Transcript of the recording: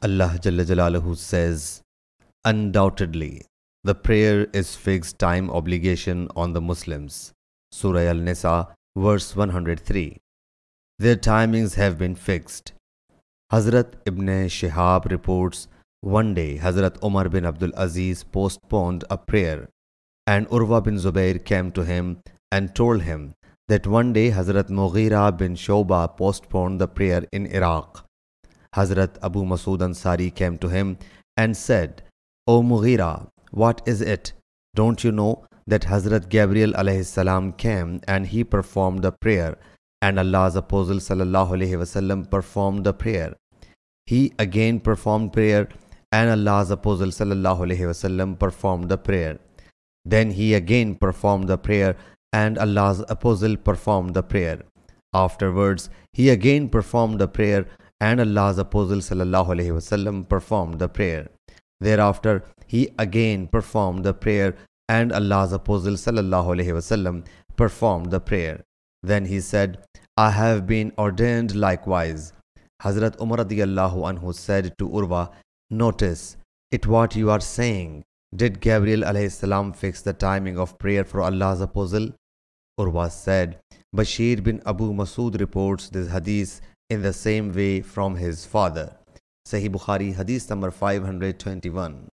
Allah Jalla Jalaluhu says, undoubtedly, the prayer is fixed time obligation on the Muslims. Surah Al-Nisa, verse 103. Their timings have been fixed. Hazrat Ibn Shihab reports, one day Hazrat Umar bin Abdul Aziz postponed a prayer, and Urwa bin Zubair came to him and told him that one day Hazrat Mughira bin Shoba postponed the prayer in Iraq. Hazrat Abu Masud Ansari came to him and said, O Mughira, what is it? Don't you know that Hazrat Gabriel alayhi salam came and he performed the prayer, and Allah's Apostle sallallahu alayhi wasallam performed the prayer. He again performed prayer, and Allah's Apostle sallallahu alayhi wasallam performed the prayer. Then he again performed the prayer, and Allah's Apostle performed the prayer. Afterwards, he again performed the prayer, and Allah's Apostle sallallahu alayhi wasallam performed the prayer. Thereafter, he again performed the prayer, and Allah's Apostle sallallahu alayhi wasallam performed the prayer. Then he said, I have been ordained likewise. Hazrat Umar radiyallahu anhu said to Urwa, notice it what you are saying. Did Gabriel alayhi salam fix the timing of prayer for Allah's Apostle? Urwa said, Bashir bin Abu Masud reports this hadith in the same way from his father. Sahih Bukhari Hadith number 521.